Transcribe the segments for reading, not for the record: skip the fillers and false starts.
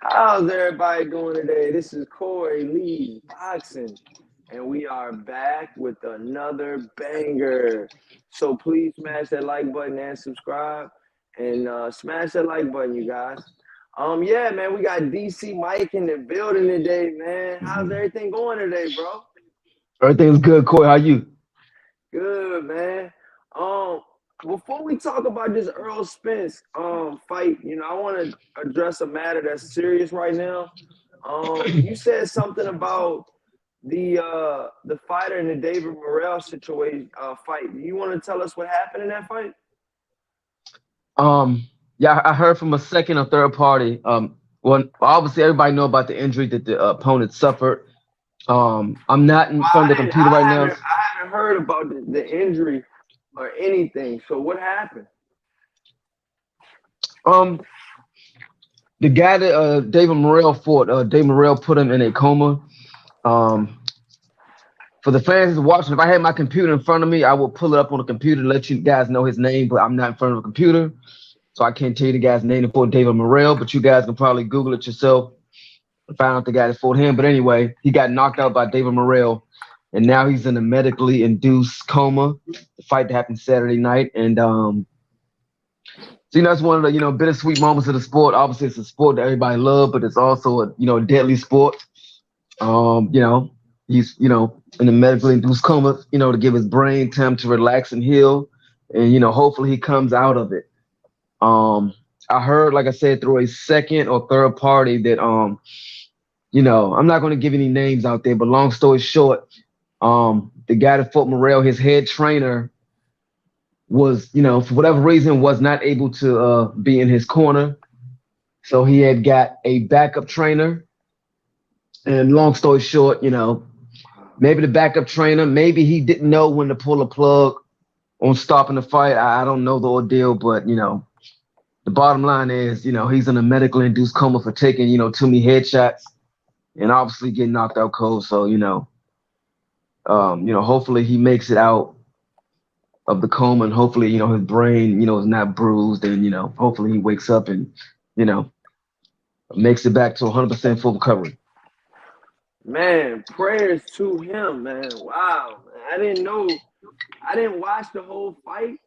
How's everybody doing today? This is Corey Lee Boxing, and we are back with another banger. So please smash that like button and subscribe, and smash that like button, you guys. Yeah, man, we got DC Mike in the building today, man. How's everything going today, bro? Everything's good, Corey. How you? Good, man. Um, Before we talk about this Earl Spence fight, I want to address a matter that's serious right now. You said something about the fighter in the David Morrell situation fight. Do you want to tell us what happened in that fight? Um, yeah, I heard from a second or third party. Well, obviously everybody know about the injury that the opponent suffered. I'm not in front of the computer right now. I haven't heard about the injury or anything. So what happened? Um, the guy that David Morrell fought, David Morrell put him in a coma. Um, for the fans that's watching, if I had my computer in front of me, I would pull it up on the computer to let you guys know his name, but I'm not in front of a computer, so I can't tell you the guy's name for David Morrell. But you guys can probably Google it yourself and find out the guy that fought him. But anyway, he got knocked out by David Morrell, and now he's in a medically induced coma. The fight happened Saturday night, and so that's one of the bittersweet moments of the sport. Obviously, it's a sport that everybody loves, but it's also a deadly sport. You know, he's in a medically induced coma, to give his brain time to relax and heal, and hopefully he comes out of it. I heard, like I said, through a second or third party that I'm not going to give any names out there, but long story short, the guy that fought Morrell, his head trainer was, for whatever reason, was not able to be in his corner. So he had got a backup trainer. And long story short, maybe the backup trainer, maybe he didn't know when to pull a plug on stopping the fight. I don't know the ordeal, but the bottom line is, he's in a medically induced coma for taking, too many headshots and obviously getting knocked out cold. So, hopefully he makes it out of the coma, and hopefully, his brain, is not bruised, and hopefully he wakes up and, you know, makes it back to 100% full recovery. Man, prayers to him, man. Wow, man. I didn't know. I didn't watch the whole fight,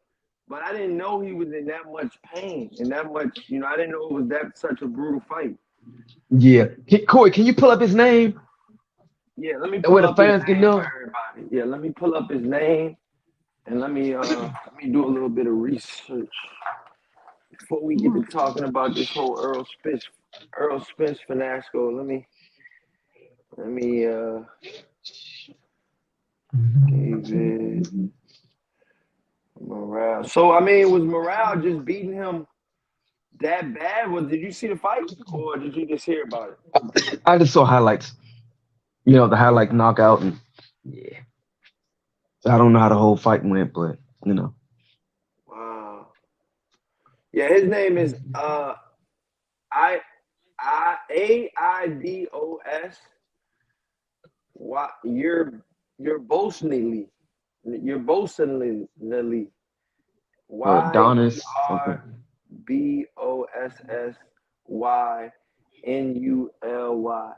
but I didn't know he was in that much pain and that much. I didn't know it was that such a brutal fight. Yeah, Corey, can you pull up his name? Yeah, let me That way pull the up his fans can name for know. everybody. Yeah, let me pull up his name and let me do a little bit of research before we get to talking about this whole Earl Spence fiasco. Let me David Morale. So I mean, was Morale just beating him that bad? Did you see the fight or did you just hear about it? I just saw highlights, the highlight knockout, and yeah, I don't know how the whole fight went, but you know. Wow. Yeah, his name is I Aidos. You're Bosnily. You're Bosnily. Adonis. Okay. Yurbossnyly.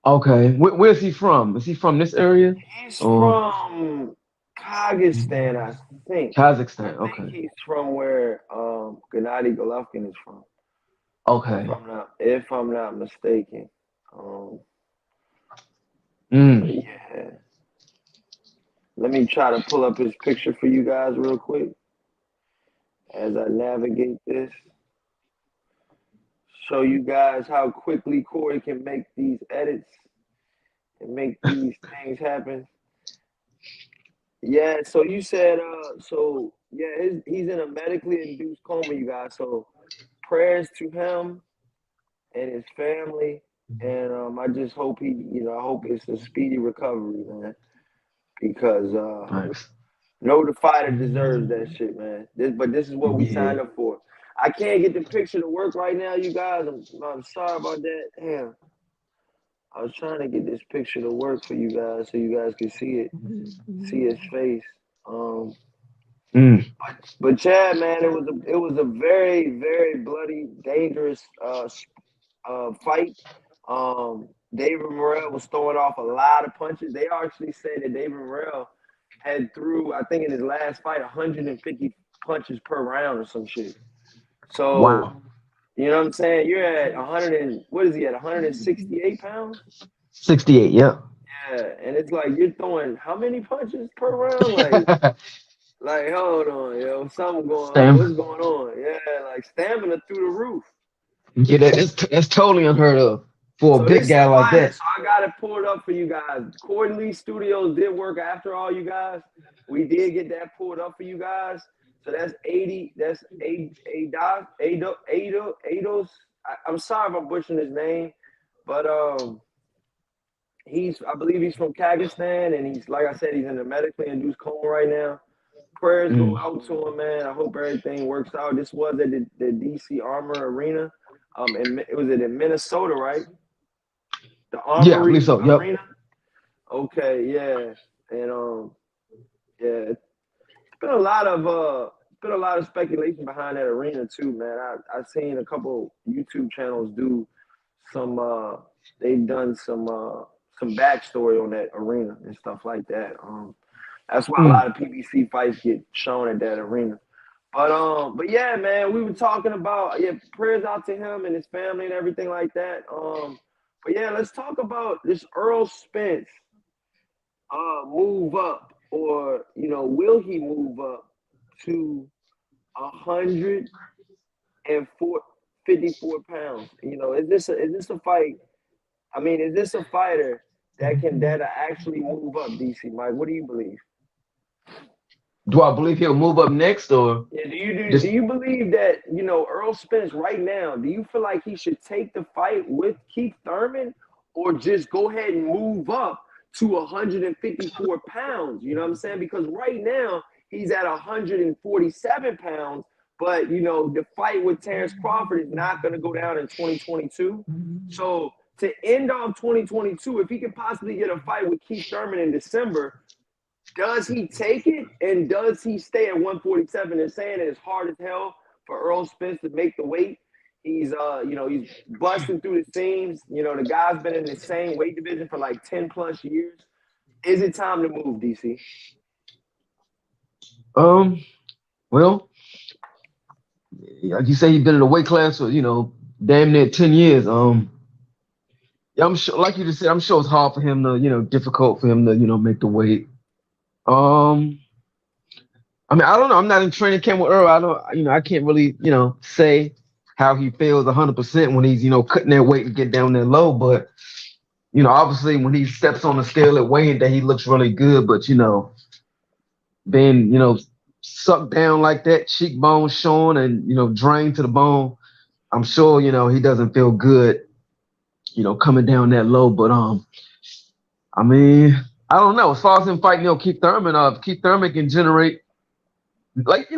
Okay. Where's he from? Is he from this area? He's Or from Kazakhstan, I think. I Kazakhstan? think Okay. he's from where Gennady Golovkin is from, Okay. if I'm not mistaken. Um, but Mm. yeah, let me try to pull up his picture for you guys real quick as I navigate this. Show you guys how quickly Corey can make these edits and make these things happen. Yeah, so you said so yeah, he's in a medically induced coma, you guys. So prayers to him and his family. And I just hope I hope it's a speedy recovery, man. Because Nice. no, the fighter deserves that shit, man. But this is what we Yeah. signed up for. I can't get the picture to work right now, you guys. I'm sorry about that. Damn, I was trying to get this picture to work for you guys so you guys can see his face. Um, Mm. but Chad, man, it was a very very bloody, dangerous fight. David Morrell was throwing off a lot of punches. They actually said that David Morrell had threw, I think in his last fight, 150 punches per round or some shit. So, Wow. you know what I'm saying? You're at 100 and, what is he at, 168 pounds? 68. Yeah. Yeah, and it's like you're throwing how many punches per round? Like, hold on, yo, something going, like, Stam. what's going on? Yeah, like stamina through the roof. Yeah, that's totally unheard of for a So big this is guy the like fighter. that. So I got it pulled up for you guys. Corey Lee Studios did work after all you guys. We did get that pulled up for you guys. So that's 80. That's Ados. I'm sorry if I'm butchering his name, but I believe he's from Kazakhstan, and he's like I said, he's in a medically induced coma right now. Prayers go Mm. out to him, man. I hope everything works out. This was at the DC Armor Arena. And it was in Minnesota, right? The Yeah, I believe Armory so. Yep. Arena. Okay, yeah, and yeah, it's been a lot of speculation behind that arena too, man. I've seen a couple YouTube channels do some they've done some backstory on that arena and stuff like that. That's why a Mm. lot of PBC fights get shown at that arena. But yeah, man, we were talking about prayers out to him and his family and everything like that. But yeah, let's talk about this Earl Spence move up, or will he move up to 154 is this a fight? I mean, is this a fighter that actually move up, DC Mike? What do you believe? Do I believe he'll move up next or Yeah, do just you believe that Earl Spence right now? Do you feel like he should take the fight with Keith Thurman, or just go ahead and move up to 154 pounds? You know what I'm saying? Because right now he's at 147 pounds, but the fight with Terrence Crawford is not going to go down in 2022. So to end off 2022, if he could possibly get a fight with Keith Thurman in December, does he take it, and does he stay at 147? They're saying it's hard as hell for Earl Spence to make the weight. He's busting through the seams. The guy's been in the same weight division for like 10 plus years. Is it time to move, DC? um well, like you say, he's been in the weight class for damn near 10 years. Yeah, I'm sure, like you just said, I'm sure it's hard for him to difficult for him to make the weight. Um, I mean, I don't know. I'm not in training camp with Earl. I don't, I can't really, say how he feels 100% when he's, cutting that weight to get down there low. But, obviously when he steps on the scale at weighing that he looks really good. But, being, sucked down like that, cheekbone showing and, drained to the bone, I'm sure, he doesn't feel good, coming down that low. But, I mean, I don't know. As far as him fighting, Keith Thurman, if Keith Thurman can generate, like,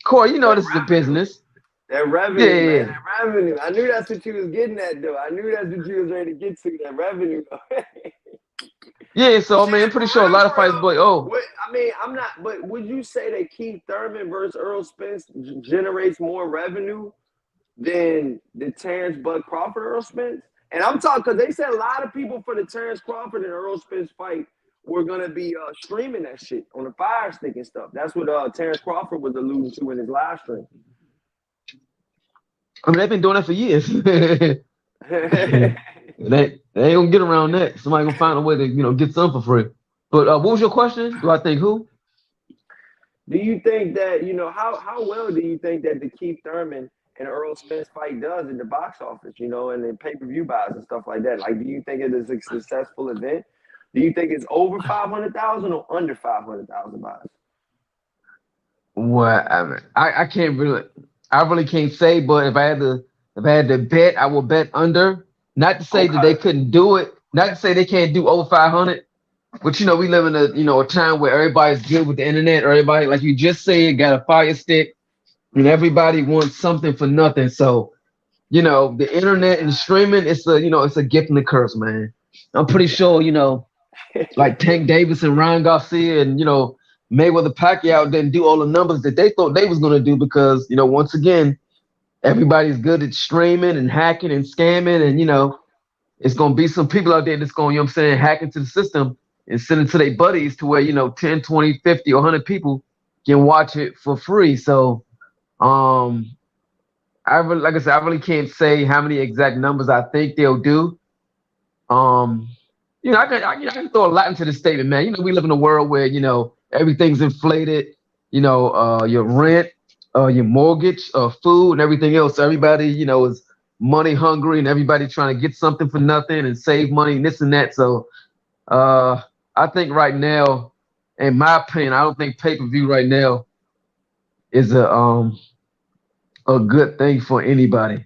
Corey, That this is a revenue. business. That Yeah, revenue, yeah, man. yeah. That revenue. I knew that's what you was getting at, though. I knew that's what you was ready to get to. That revenue. Yeah, so I mean, I'm Shit, pretty sure a lot of for fights, real. but oh, What I mean, I'm not. But would you say that Keith Thurman versus Earl Spence generates more revenue than the Terrence Bud Crawford Earl Spence? And I'm talking because they said a lot of people for the Terrence Crawford and Earl Spence fight were gonna be streaming that shit on the Fire Stick and stuff. That's what Terrence Crawford was alluding to in his live stream. I mean, they've been doing that for years. They ain't gonna get around that. Somebody gonna find a way to get some for free. But what was your question? Do I think who? Do you think that how well do you think that the Keith Thurman and Earl Spence fight does in the box office, and in pay-per-view buys and stuff like that? Like, do you think it is a successful event? Do you think it's over 500,000 or under 500,000 buys? What I mean, I can't really, I really can't say. But if I had to bet, I will bet under. Not to say that they Okay. couldn't do it. Not to say they can't do over 500. But we live in a time where everybody's good with the internet. Everybody, like you just said, got a fire stick, and everybody wants something for nothing. So the internet and streaming, it's a gift and a curse, man. I'm pretty sure, like Tank Davis and Ryan Garcia and Mayweather Pacquiao didn't do all the numbers that they thought they was gonna do because once again, everybody's good at streaming and hacking and scamming, and it's gonna be some people out there that's going, hack into the system and send it to their buddies to where 10, 20, 50, or 100 people can watch it for free. So um like I said, I really can't say how many exact numbers I think they'll do. Um, I can throw a lot into this statement, man. We live in a world where everything's inflated. Your rent, your mortgage, food, and everything else. Everybody, is money hungry, and everybody trying to get something for nothing and save money and this and that. So, I think right now, in my opinion, I don't think pay per view right now is a good thing for anybody.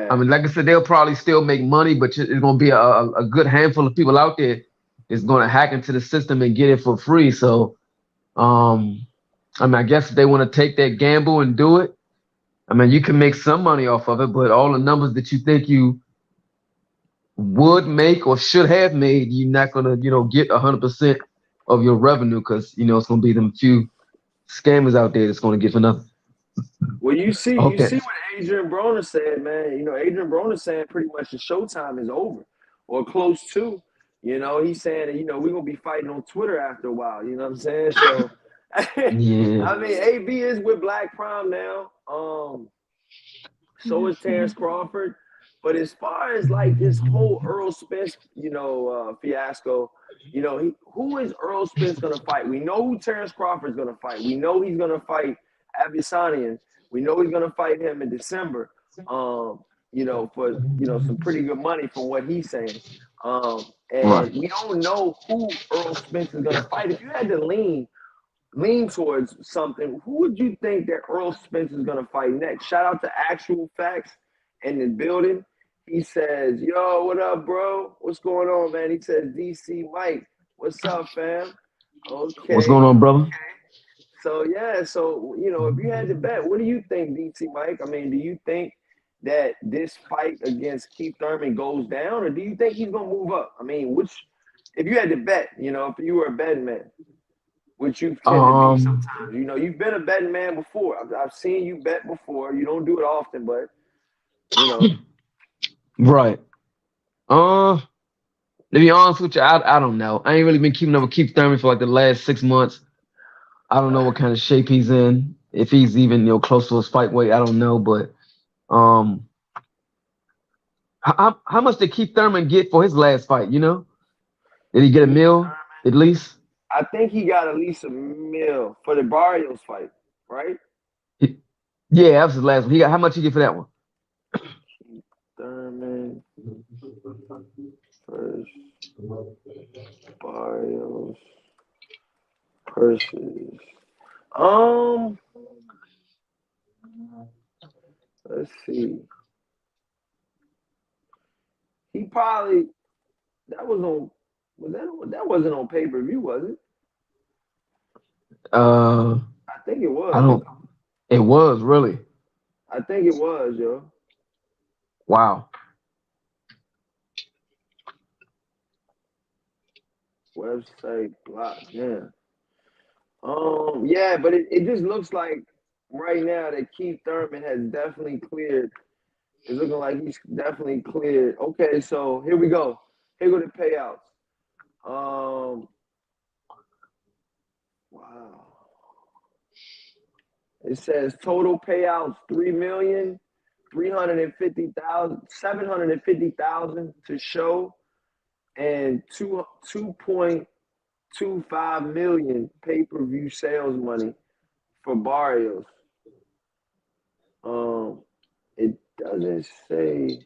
I Yeah, mean, like I said, they'll probably still make money, but it's going to be a good handful of people out there that's going to hack into the system and get it for free. So, um, I mean, I guess if they want to take that gamble and do it, I mean, you can make some money off of it, but all the numbers that you think you would make or should have made, you're not going to, get 100% of your revenue because, it's going to be them few scammers out there that's going to get for nothing. well, you see, you Okay. see what Adrian Broner said, man. Adrian Broner saying pretty much the showtime is over or close to. He's saying that we're gonna be fighting on Twitter after a while. You know what I'm saying? So, Yeah. I mean, AB is with Black Prime now. So is Terrence Crawford. But as far as like this whole Errol Spence, fiasco, who is Earl Spence gonna fight? We know who Terrence Crawford's gonna fight. We know he's gonna fight Abyssinian. We know he's gonna fight him in December. For some pretty good money from what he's saying. Right. And we don't know who Earl Spence is gonna fight. If you had to lean towards something, who would you think that Earl Spence is going to fight next? Shout out to Actual Facts in the building. He says, "Yo, what up, bro? What's going on, man?" He says, "DC Mike, what's up, fam?" What's Okay, going on, brother? so yeah, so if you had to bet, what do you think, DC Mike? I mean, do you think that this fight against Keith Thurman goes down, or do you think he's going to move up? I mean, if you had to bet, if you were a betting man, which you tend to be Um, sometimes. You've been a betting man before. I've seen you bet before. You don't do it often, but you know. right. Uh, to be honest with you, I don't know. I ain't really been keeping up with Keith Thurman for like the last 6 months. I don't know what kind of shape he's in. If he's even close to his fight weight, I don't know. But um, how much did Keith Thurman get for his last fight? Did he get a Keith meal Thurman, at least? I think he got at least a mil for the Barrios fight, right? He- yeah, that was his last one. He got how much he get for that one? Keith Thurman first Barrios purses. Um, let's see. He probably that was on that wasn't on pay per view, was it? Uh, I think it I was. don't. It was really I think it was, yo. wow. Website block, yeah. Yeah, but it just looks like right now that Keith Thurman has definitely cleared. It's looking like he's definitely cleared. Okay, so here we go. Here go the payouts. Um, wow. It says total payouts 3,350,000, 750,000 to show, and 2.25 million pay-per-view sales money for Barrios. Um, it doesn't say.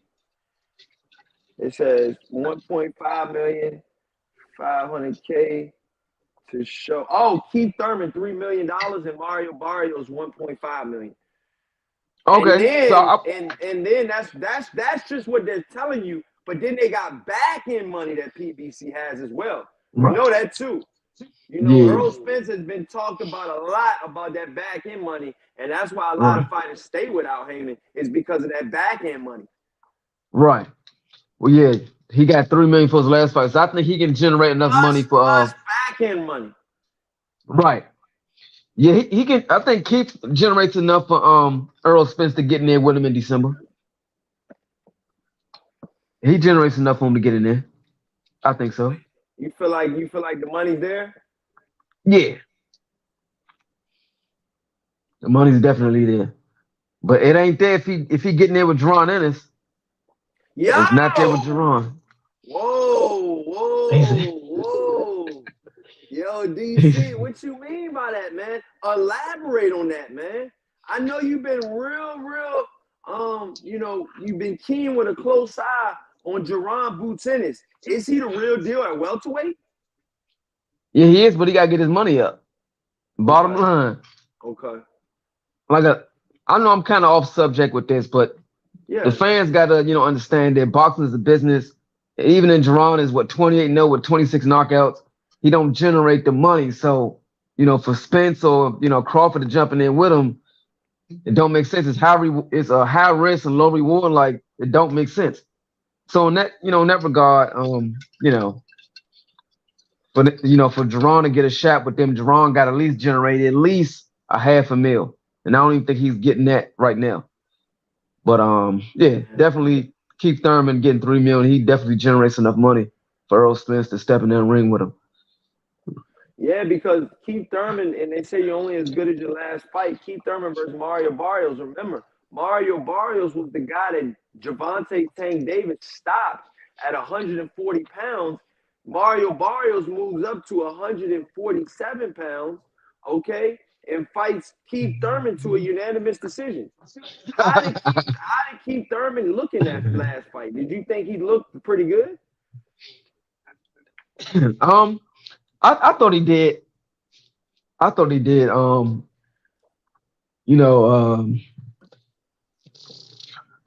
It says 1.5 million, 500K to show. Oh, Keith Thurman $3 million and Mario Barrios 1.5 million. And Okay, so then and then that's just what they're telling you. But then they got back end money that PBC has as well. We right. know that too. Yeah, Earl Spence has been talked about a lot about that back end money, and that's why a lot of right, fighters stay without Heyman is because of that back end money. right. Well, yeah, he got 3 million for his last fight, so I think he can generate enough money for Plus back end money. right. Yeah, he can. I think Keith generates enough for Errol Spence to get in there with him in December. He generates enough for him to get in there. I think so. You feel like the money's there? Yeah, the money's definitely there, but it ain't there if he getting there with Jerron Ennis. It's not there with Yo! Jerron. Whoa, He's, whoa, whoa. Yo, DC, what you mean by that, man? Elaborate on that, man. I know you've been real, you've been keen with a close eye on Jerron Bootenis. Is he the real deal at welterweight? yeah, he is, but he gotta get his money up. Bottom Okay, line, okay. like I know I'm kind of off subject with this, but the Yeah, fans gotta understand that boxing is a business. Even in Jerron is what 28-0 with 26 knockouts. He don't generate the money, so for Spence or Crawford to jumping in with him, it don't make sense. It's a high risk and low reward. Like it don't make sense. So in that regard, you know, for Jerron to get a shot with them, Jerron got at least generated at least a half a mil, and I don't even think he's getting that right now. But yeah, definitely Keith Thurman getting 3 million. He definitely generates enough money for Earl Spence to step in that ring with him. yeah, because Keith Thurman, and they say you're only as good as your last fight. Keith Thurman versus Mario Barrios. Remember, Mario Barrios was the guy that Javante Tank Davis stopped at 140 pounds. Mario Barrios moves up to 147 pounds, okay, and fights Keith Thurman to a unanimous decision. How did Keith Thurman look in that last fight? Did you think he looked pretty good? um, I thought he did. I thought he did. You know,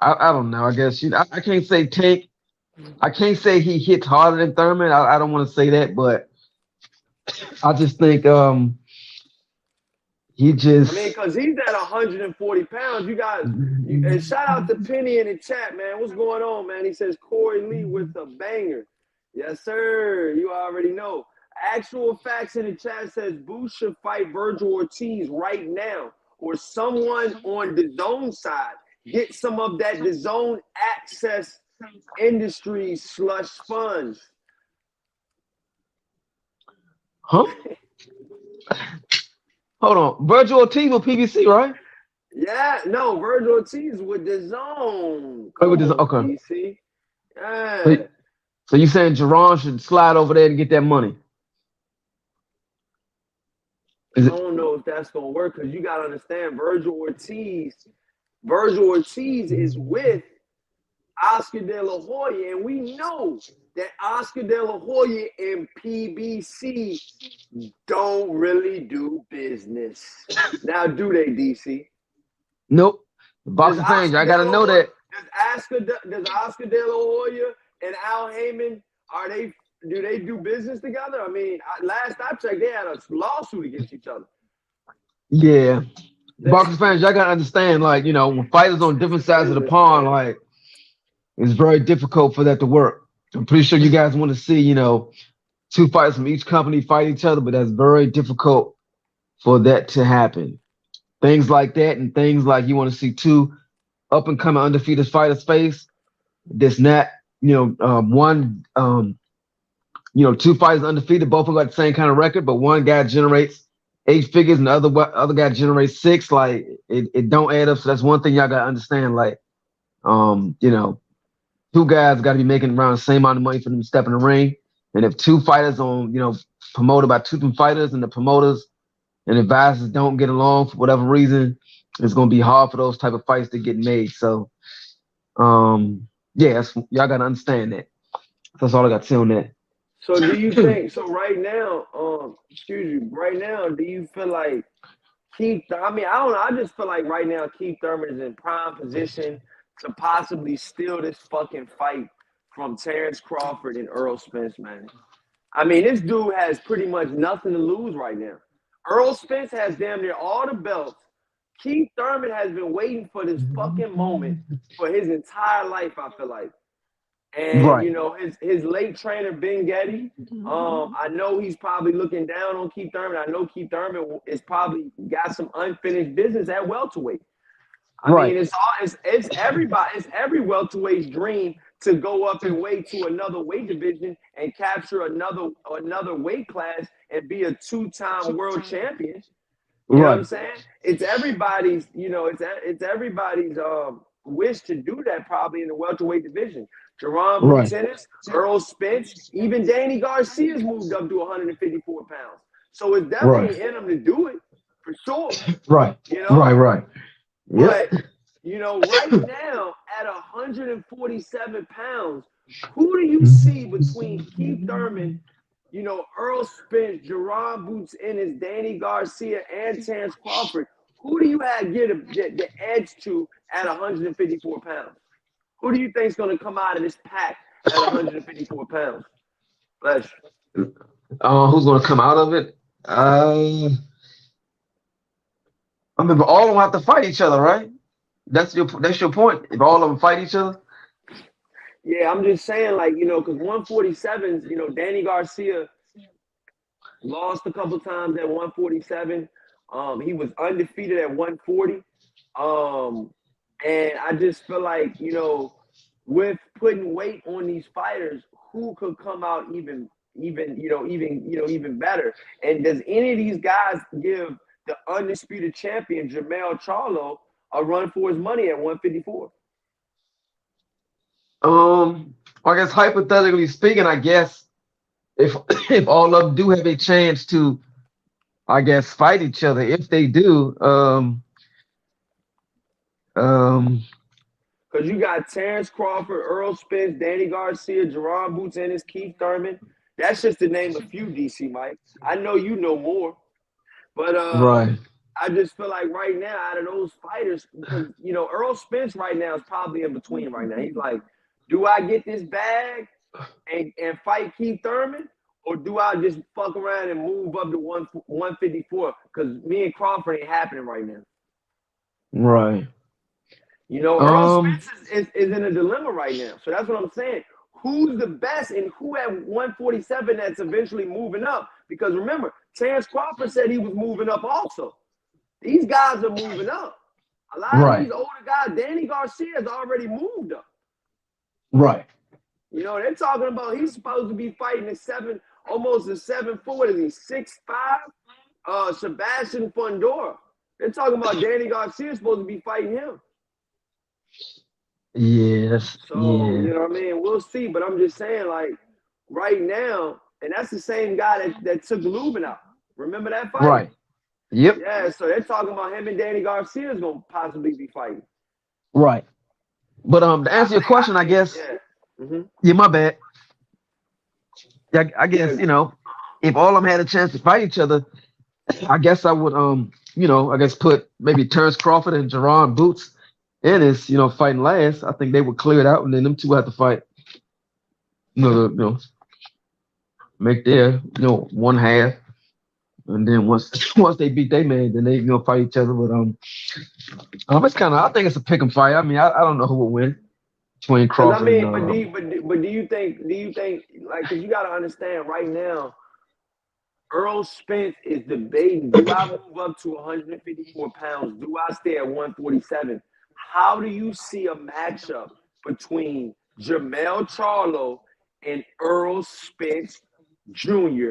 I don't know. I guess I can't say Tank. I can't say he hits harder than Thurman. I don't want to say that, but I just think he I mean, just because he's at 140 pounds. And shout out to Penny in the chat, man. What's going on, man? He says Corey Lee with a banger. Yes, sir. You already know. Actual facts in the chat says Booth should fight Virgil Ortiz right now, or someone on the zone side. Get some of that the zone access industry slush funds. huh? Hold on, Virgil Ortiz with PBC, right? Yeah, no, Virgil Ortiz with the zone. Or with Come this, on, okay. DC. So, Yeah. so you saying Jerron should slide over there and get that money? Is I it? don't know if that's gonna work because you gotta understand Virgil Ortiz. Virgil Ortiz is with Oscar De La Hoya, and we know that Oscar De La Hoya and PBC don't really do business. Now, do they, DC? Nope. Does Boxing fans, Oscar I De gotta La know Hoya, that. does Oscar De La Hoya and Al Heyman do they do business together? I mean, last I checked, they had a lawsuit against each other. Yeah. Boxing fans, y'all gotta understand, like, when fighters on different sides of the Business, pond, man. like, it's very difficult for that to work. I'm pretty sure you guys want to see, two fighters from each company fight each other, but that's very difficult for that to happen. Things like that, and things like you want to see two up and coming undefeated fighters face. That's not, one, two fighters undefeated, both of them got the same kind of record, but one guy generates 8 figures and the other guy generates 6. Like it don't add up. So that's one thing y'all gotta understand. Like, um, you know, two guys got to be making around the same amount of money for them to step in the ring. And if two fighters promoted by two different fighters and the promoters and advisors don't get along for whatever reason, it's gonna be hard for those type of fights to get made. So, yeah, y'all gotta understand that. That's all I got to say on that. So do you think so right now, excuse you, right now, do you feel like I mean, I don't know, I just feel like right now Keith Thurman is in prime position to possibly steal this fucking fight from Terrence Crawford and Errol Spence, man. I mean, this dude has pretty much nothing to lose right now. Errol Spence has damn near all the belts. Keith Thurman has been waiting for this fucking moment for his entire life, I feel like. And Right. his late trainer Ben Getty, I know he's probably looking down on Keith Thurman. I know Keith Thurman is probably got some unfinished business at welterweight. I mean, Right. it's every welterweight's dream to go up and weigh to another weight division and capture another weight class and be a two-time world champion. You know what I'm Right. saying? It's everybody's, it's everybody's wish to do that probably in the welterweight division. Jerron Right. Buchanan, Errol Spence, even Danny Garcia's moved up to 154 pounds. So it's Right. definitely in them to do it for sure. Right. You know, Right. Right. Yep. but right now at 147 pounds, who do you see between Keith Thurman, Earl Spence, Jerron Boots Ennis, Danny Garcia, and Terrence Crawford? Who do you have get the edge to at 154 pounds? Who do you think is going to come out of this pack at 154 pounds? Bless you. Who's gonna come out of it? I mean, but all of them have to fight each other, right? That's your point. If all of them fight each other, Yeah, I'm just saying, like, because 147s, Danny Garcia lost a couple times at 147. He was undefeated at 140. And I just feel like, with putting weight on these fighters, who could come out even better? And does any of these guys give the undisputed champion Jermell Charlo a run for his money at 154? I guess hypothetically speaking, I guess if if all of them do have a chance to, I guess, fight each other, if they do, um, Because you got Terrence Crawford, Earl Spence, Danny Garcia, Jerron Boots Ennis, Keith Thurman. That's just to name a few, DC Mike. I know you know more. But right, I just feel like right now, out of those fighters, because Earl Spence right now is probably in between right now. He's like, do I get this bag and fight Keith Thurman, or do I just fuck around and move up to 154? Because me and Crawford ain't happening right now. right. Earl Spence is in a dilemma right now. So that's what I'm saying. Who's the best and who at 147 that's eventually moving up? Because remember, Terrence Crawford said he was moving up also. These guys are moving up. A lot of Right. these older guys, Danny Garcia has already moved up. Right. They're talking about he's supposed to be fighting almost a 7'4", what is he, 6'5"? Sebastian Fundora. They're talking about Danny Garcia supposed to be fighting him. Yes. So, Yeah. you know what I mean? We'll see. But I'm just saying, like, right now, and that's the same guy that took Lubin out. Remember that fight? Right. Yep. Yeah, so they're talking about him and Danny Garcia is going to possibly be fighting. Right. But to answer your question, I guess. Yeah. Mm-hmm. Yeah, my bad. Yeah, I guess, Yeah. if all of them had a chance to fight each other, I guess I would I guess put maybe Terrence Crawford and Jerron Boots Ennis, fighting last. I think they would clear it out, and then them two would have to fight, make their, one half. And then once they beat their man, then they fight each other. But it's kind of, I think it's a pick 'em fight. I mean, I don't know who will win between Crawford I mean, and but do you think like, because you got to understand right now, Earl Spence is debating, do I move up to 154 pounds? Do I stay at 147? How do you see a matchup between Jermell Charlo and Earl Spence Jr.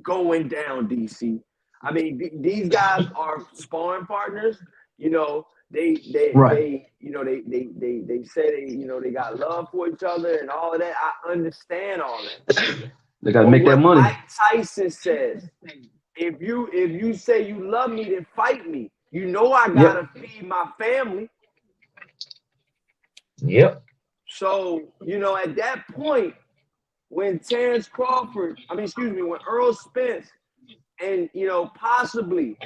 going down, DC? I mean, these guys are sparring partners. They right, say they got love for each other and all of that. I understand all that. they got to But make that what money. Mike Tyson says, if you say you love me, then fight me. I gotta feed my family. Yep. So, at that point, when when Earl Spence and possibly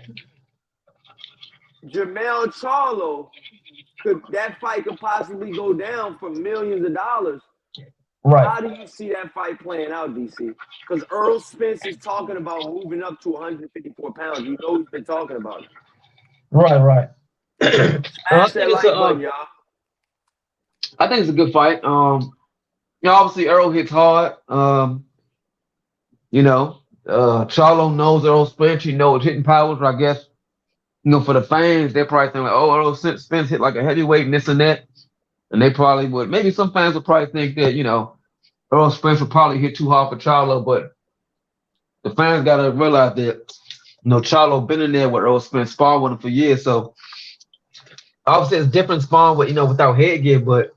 Jermell Charlo that fight could possibly go down for millions of dollars. Right. How do you see that fight playing out, DC? Because Earl Spence is talking about moving up to 154 pounds. He's been talking about it. Right. Smash that like button, y'all. I think it's a good fight. You know, obviously Earl hits hard. You know, Charlo knows Earl Spence. He knows hitting powers. I guess for the fans, they're probably thinking, like, "Oh, Earl Spence hit like a heavyweight and this and that," and they probably would. Maybe some fans would probably think that Earl Spence would probably hit too hard for Charlo, but the fans got to realize that Charlo been in there with Earl Spence, sparring with him for years. So obviously it's different sparring with without headgear, but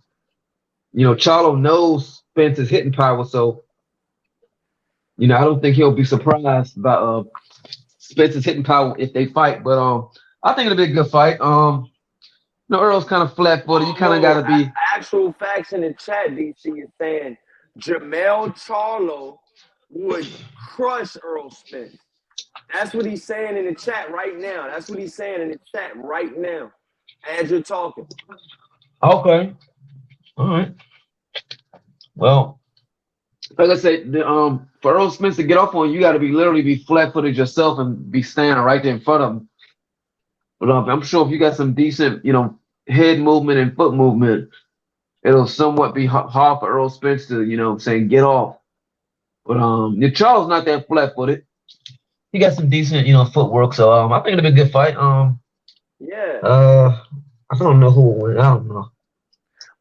Charlo knows Spence's hitting power, so I don't think he'll be surprised by Spence's hitting power if they fight. But I think it'll be a good fight. Earl's kind of flat-footed. You kind of got to be. Actual facts in the chat, DC is saying Jamel Charlo would crush Errol Spence. That's what he's saying in the chat right now. That's what he's saying in the chat right now as you're talking. Okay. All right. Well, like I said, for Errol Spence to get off on you, got to literally be flat-footed yourself and be standing right there in front of him. But I'm sure if you got some decent, head movement and foot movement, it'll somewhat be hard for Errol Spence to, saying get off. But Charles not that flat-footed. He got some decent, footwork. So I think it'll be a good fight. Yeah. I don't know who will win. I don't know.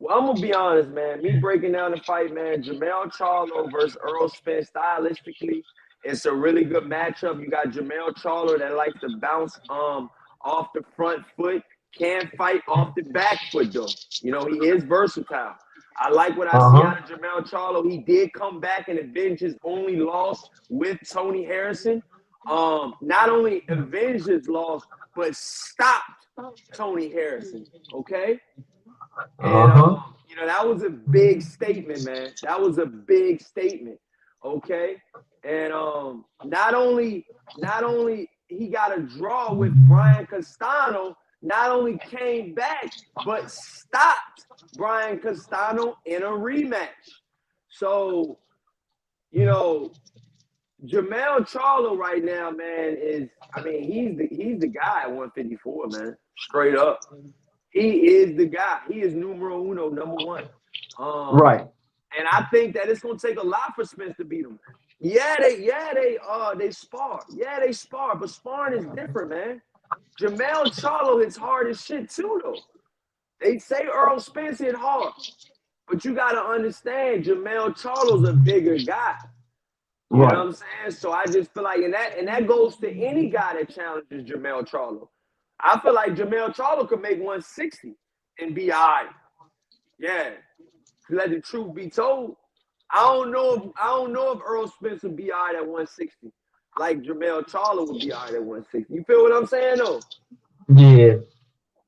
Well, I'm gonna be honest, man. Me breaking down the fight, man. Jamel Charlo versus Errol Spence. Stylistically, it's a really good matchup. You got Jamel Charlo that likes to bounce off the front foot, can fight off the back foot though. He is versatile. I like what I see out of Jamel Charlo. He did come back and avenge his only loss with Tony Harrison. Not only avenged his loss, but stopped Tony Harrison. Okay. And that was a big statement, man. That was a big statement. Okay. And not only he got a draw with Brian Castano, not only came back, but stopped Brian Castano in a rematch. So, Jamel Charlo right now, man, he's the guy at 154, man. Straight up. He is the guy. He is numero uno, number one. Right. And I think that it's gonna take a lot for Spence to beat him. They spar. Yeah, they spar, but sparring is different, man. Jamel Charlo hits hard as shit too, though. They say Errol Spence hit hard, but you gotta understand Jamel Charlo's a bigger guy. You know what I'm saying? So I just feel like, and that goes to any guy that challenges Jamel Charlo. I feel like Jamel Charlo could make 160 and be all right. Yeah. Let the truth be told. I don't know if Errol Spence would be all right at 160. Like Jamel Charlo would be all right at 160. You feel what I'm saying though? Yeah.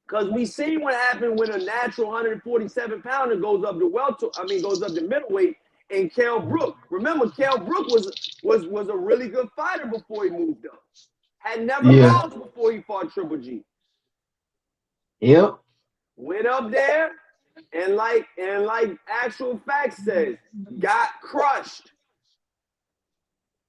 Because we see what happened when a natural 147 pounder goes up to middleweight and Kell Brook. Remember, Kell Brook was a really good fighter before he moved up. Had never lost before he fought Triple G. Yep. Went up there and like actual facts says, got crushed.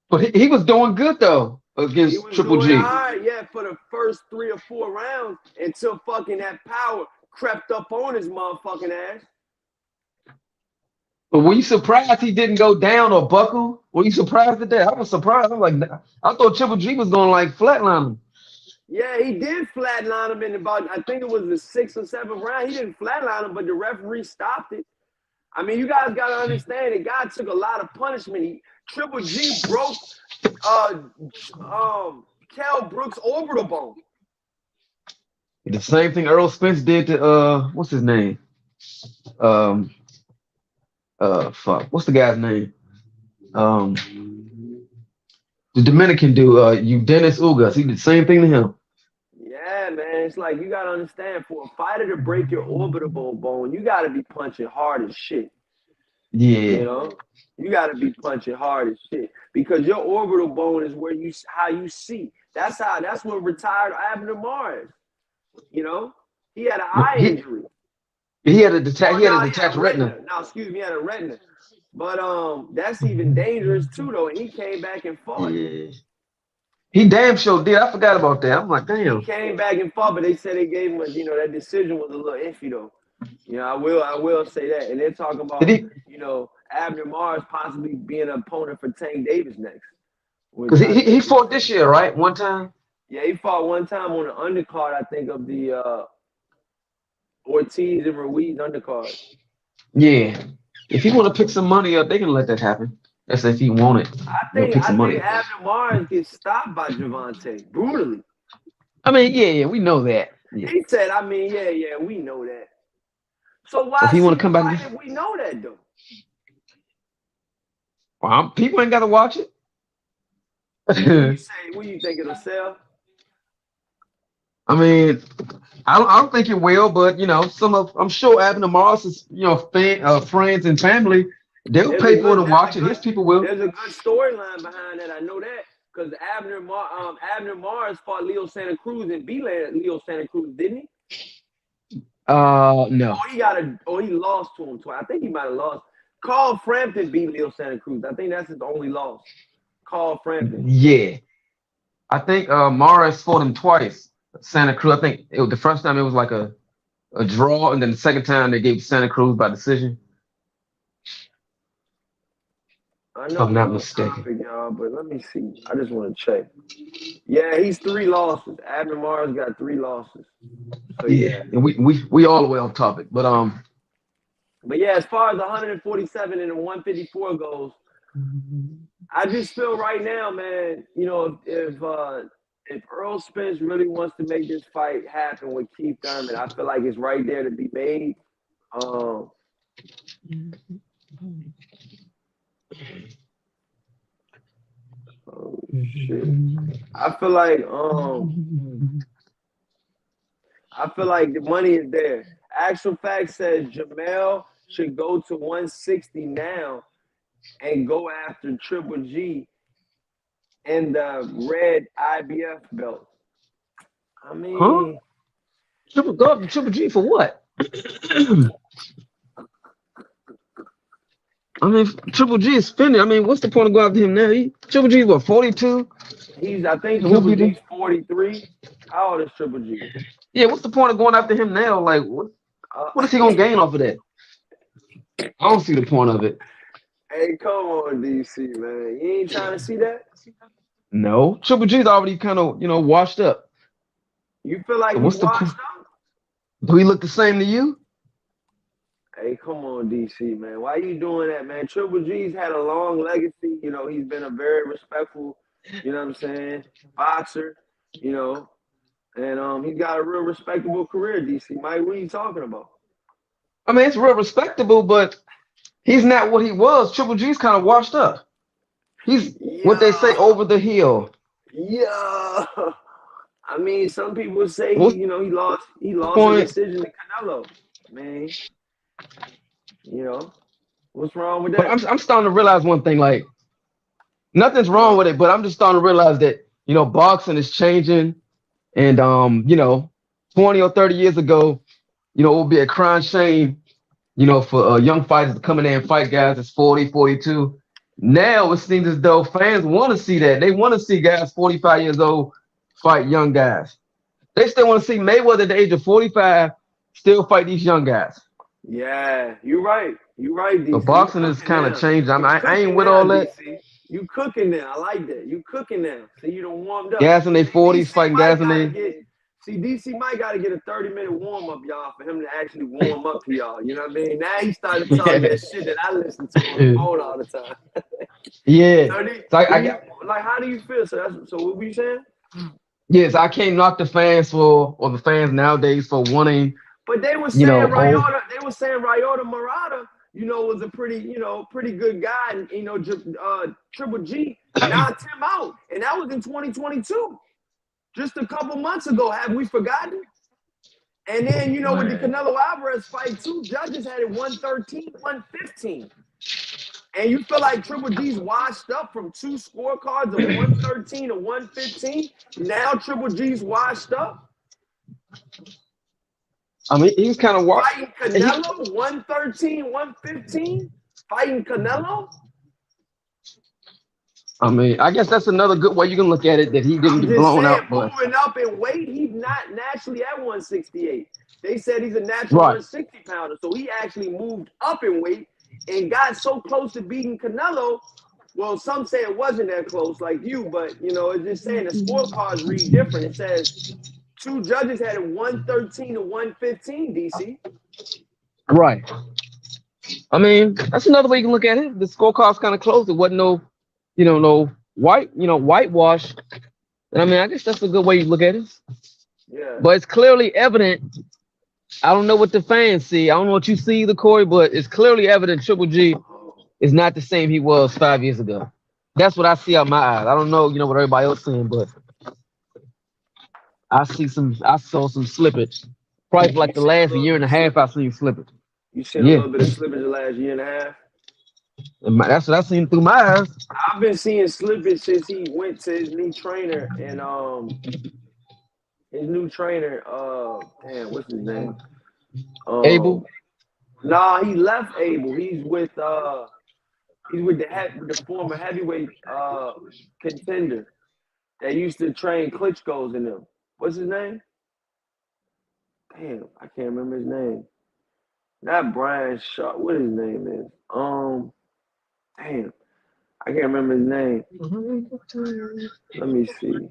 But he was doing good though against Triple G. All right, yeah, for the first 3 or 4 rounds until fucking that power crept up on his motherfucking ass. But were you surprised he didn't go down or buckle? Were you surprised at that? I was surprised. I'm like, I thought Triple G was going to like flatline him. Yeah, he did flatline him in about, I think it was the 6th or 7th round. He didn't flatline him, but the referee stopped it. I mean, you guys got to understand, the guy took a lot of punishment. Triple G broke Kell Brook's orbital bone. The same thing Errol Spence did to what's his name? Fuck. What's the guy's name? The Dominican dude, Dennis Ugas. He did the same thing to him. Yeah, man. It's like you gotta understand, for a fighter to break your orbital bone, you gotta be punching hard as shit. Yeah. You gotta be punching hard as shit. Because your orbital bone is where how you see. That's what retired Abner Mars. He had an eye injury. He had a detached retina. No, excuse me, he had a retina. But that's even dangerous too, though. And he came back and fought. Yeah. He damn sure did. I forgot about that. I'm like, damn. He came back and fought, but they said they gave him that decision was a little iffy though. You know, I will say that. And they're talking Did about, he? Abner Mars possibly being an opponent for Tank Davis next, which Because I he think is, fought this year, right? One time. yeah, he fought one time on the undercard, I think, of the Ortiz and Ruiz undercard. Yeah. If he want to pick some money up, they can let that happen. That's if he want it. I think Pick I some money think up. Abner Mars gets stopped by Javante brutally. I mean, yeah, we know that. Yeah. He said, I mean, yeah, we know that. So So if why he see want the to come back, fight if we know that though? well, people ain't got to watch it. What do you say? What do you think it'll sell? I mean, I don't think it will, but I'm sure Abner Moss's friends and family, they'll There's a pay for it good, and there's a watch it. good, His people will. there's a good storyline behind that. I know that because Abner Mars fought Leo Santa Cruz and beat Leo Santa Cruz, didn't he? No. He lost to him twice. I think he might have lost. Carl Frampton beat Leo Santa Cruz. I think that's his only loss. Carl Frampton. Yeah, I think Morris fought him twice. Santa Cruz. I think the first time it was like a draw, and then the second time they gave Santa Cruz by decision. I If know I'm we not on mistaken. topic, y'all, but let me see. I just want to check. Yeah, he's 3 losses. Abner Mars got 3 losses. So Yeah, yeah. and we all the way off topic, but But yeah, as far as 147 and the 154 goes, I just feel right now, man, if Errol Spence really wants to make this fight happen with Keith Thurman, I feel like it's right there to be made. Um, oh shit. I feel like the money is there. Actual fact says Jamel should go to 160 now and go after Triple G and the red IBF belt. I huh? mean, Go up to Triple G for what? I mean, Triple G is spending. I mean, what's the point of going after him now? Triple G is what, 42? I think We'll Triple be there. G's 43. How old is Triple G? Yeah, what's the point of going after him now? Like, what is he Uh, gonna gain off of that? I don't see the point of it. hey, come on, DC, man. You ain't trying to see that? No, Triple G's already kind of washed up. You feel like So he's what's the point? washed up? Do he look the same to you? Hey, come on, DC, man. Why you doing that, man? Triple G's had a long legacy. He's been a very respectful, you know what I'm saying, boxer, you know, and he's got a real respectable career, DC. Mike, what are you talking about? I mean, it's real respectable, but he's not what he was. Triple G's kind of washed up. He's what they say Yeah, over the hill. yeah. I mean, some people say What's he the lost a point? decision to Canelo. Man, you know, what's wrong with But that? I'm starting to realize one thing. Like nothing's wrong with it, but I'm just starting to realize that boxing is changing, and 20 or 30 years ago, it would be a crime shame, for young fighters to come in there and fight guys that's 40, 42. Now it seems as though fans want to see that. They want to see guys 45 years old fight young guys. They still want to see Mayweather at the age of 45 still fight these young guys. Yeah, you're right. You're right, So DC. You boxing has cooking kind of now. changed. You I ain't cooking with now, all that. DC. You cooking now. I like that. You cooking now. See, you done warmed up. Guys in their See, 40s DC fighting might guys in gotta their get. See, DC might gotta get a 30-minute warm up, y'all, for him to actually warm up to y'all. You know what I mean? Now he started talking that shit that I listen to on the phone all the time. yeah. So So do I you got like? How do you feel? So what were you saying? yes, I can't knock the fans or the fans nowadays for wanting, But they were saying oh Ryota Murata, was a pretty good guy. And, Triple G knocked him out. And that was in 2022. Just a couple months ago. Have we forgotten? And then, with the Canelo Alvarez fight, too, judges had it 113, 115. And you feel like Triple G's washed up from 2 scorecards of 113 to 115. Now Triple G's washed up. I mean he's kind of Fighting Canelo, 113, 115. Fighting Canelo. I mean, I guess that's another good way you can look at it that he didn't I'm get just blown saying, out, but moving up in weight, he's not naturally at 168. They said he's a natural right, 160 pounder, so he actually moved up in weight and got so close to beating Canelo. Well, some say it wasn't that close, like you, but it's just saying the scorecards read different. It says two judges had it 113 to 115. DC. right. I mean, that's another way you can look at it. The scorecard's kind of close. It wasn't no, no whitewash. And I mean, I guess that's a good way you look at it. Yeah, But it's clearly evident. I don't know what the fans see. I don't know what you see, the Corey, but it's clearly evident Triple G is not the same he was 5 years ago. That's what I see out my eyes. I don't know, what everybody else saying, but I saw some slippage. Probably for you like the seen a last little year bit and a of half, I slippage. seen slippage. You seen a Yeah, little bit of slippage the last year and a half. and that's what I seen through my eyes. I've been seeing slippage since he went to his new trainer and his new trainer, damn, what's his name? Um, Abel. nah, he left Abel. He's with the former heavyweight contender that used to train Klitschko's in them. What's his name? Damn, I can't remember his name. Not Brian Shaw. What his name is? Damn, I can't remember his name. Let me see.